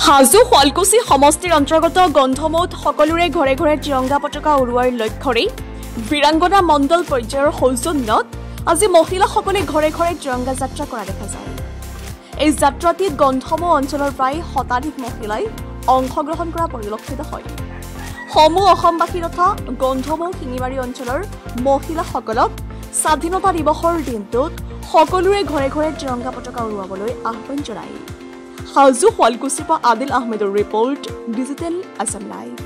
হাজো শুৱালকুছি সমষ্টিৰ অন্তৰ্গত গন্ধমৌত সকলোৰে ঘৰে ঘৰে ত্ৰিৰংগা পতাকা উৰুৱাৰ লক্ষ্যৰে বীৰাংগনা মণ্ডল পৰ্যায়ৰ সৌজন্যত আজি মহিলাসকলে ঘৰে ঘৰে ত্ৰিৰংগা যাত্ৰা কৰা দেখা যায়। এই যাত্ৰাটিত গন্ধমৌ অঞ্চলৰ প্ৰায় শতাধিক মহিলাই অংশগ্ৰহণ কৰা পৰিলক্ষিত হয়। সমূহ অসমবাসী তথা গন্ধমৌ শিঙিমাৰী অঞ্চলৰ মহিলাসকলক স্বাধীনতা দিৱসৰ দিনটোত সকলোৰে ঘৰে ঘৰে ত্ৰিৰংগা পতাকা উৰুৱাবলৈ আহ্বান জনায়। হাজো শুৱালকুছিৰ পৰা আদিল আহমেদৰ report, digital Assam live.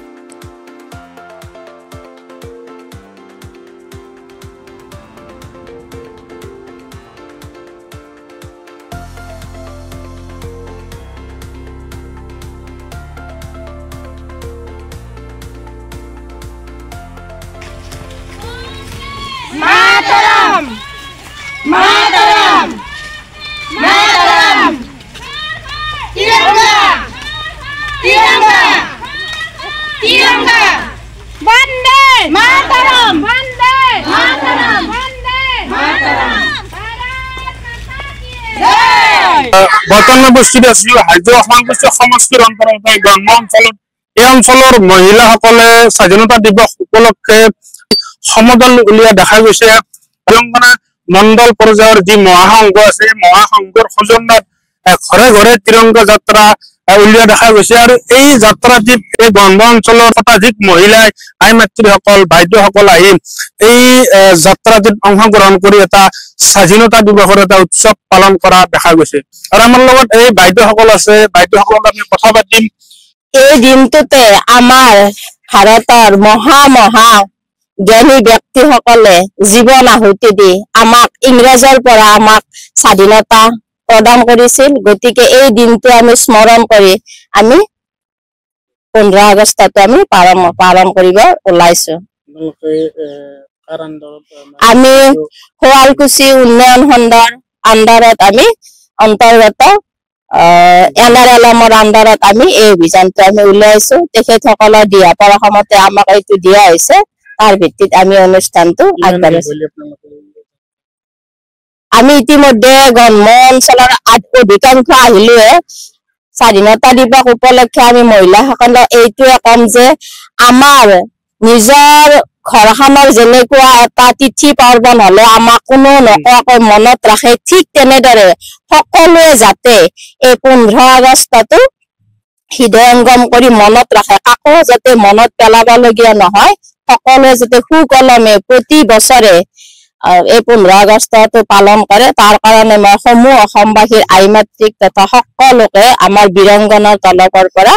Mataram! Mataram! Mataram! Tiranga! Tiranga! Tiranga! Vande! Mataram! Vande! Mataram! Vande! Mataram! বৰ্তমান উপস্থিত আছিলো হাজো শুৱালকুছি সমষ্টিৰ অন্তৰ্গত গ্ৰাম্য অঞ্চলত। এই অঞ্চলৰ মহিলাসকলে স্বাধীনতা দিৱস উপলক্ষে সমদল উলিয়াই দেখা গৈছে। তেলেংগানা মণ্ডল পৰ্যায়ৰ যি মহাসংঘ আছে, মহাসংঘৰ সৌজন্যত ঘৰে ঘৰে ত্ৰিৰংগা যাত্ৰা উলিয়াই দেখা গৈছে। আৰু এই যাত্ৰাটিত এই গ্ৰাম্য অঞ্চলৰ শতাধিক মহিলাই আই মাতৃসকল, বাইদেউসকল আহি এই যাত্ৰাটিত অংশগ্ৰহণ কৰি এটা স্বাধীনতা দিৱসৰ এটা উৎসৱ পালন কৰা দেখা গৈছে। আৰু আমাৰ লগত এই বাইদেউসকল আছে, বাইদেউসকলত আমি কথা পাতিম। এই দিনটোতে আমাৰ ভাৰতৰ মহা জ্ঞানী ব্যক্তিসকলে জীৱন আহুতি দি আমাক ইংৰাজৰ পৰা আমাক স্বাধীনতা প্ৰদান কৰিছিল। গতিকে এই দিনটো আমি স্মৰণ কৰি আমি 15 আগষ্টত আমি পালন কৰিব ওলাইছো। আমি শুৱালকুছি উন্নয়ন খণ্ডৰ আণ্ডাৰত আমি অন্তৰ্গত NRLMৰ আণ্ডাৰত আমি এই অভিযানটো আমি উলিয়াইছো। তেখেতসকলৰ দিহা পৰামৰ্শমতে আমাক এইটো দিয়া হৈছে। তাৰ ভিত্তিত আমি অনুষ্ঠানটো আগবাঢ়িছো। আমি ইতিমধ্যে গ্ৰাম্য অঞ্চলৰ অধিকাংশ আহিলোৱে। স্বাধীনতা দিৱস উপলক্ষে আমি মহিলাসকলক এইটোৱে কম যে আমাৰ নিজৰ ঘৰখনৰ যেনেকুৱা এটা তিথি পাৰ্বণ হলে আমাক কোনো নকোৱাকৈ মনত ৰাখে, ঠিক তেনেদৰে সকলোৱে যাতে এই 15 আগষ্টটো হৃদয়ংগম কৰি মনত ৰাখে, কাকো যাতে মনত পেলাবলগীয়া নহয়। সকলোৱে যাতে সুকলমে প্ৰতি বছৰে এই 15 আগষ্টটো পালন কৰে, তাৰ কাৰণে মই সমূহ অসমবাসীৰ আই মাতৃক তথা সকলোকে আমাৰ বীৰাংগনাৰ তৰফৰ পৰা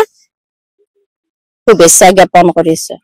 শুভেচ্ছা জ্ঞাপন কৰিছো।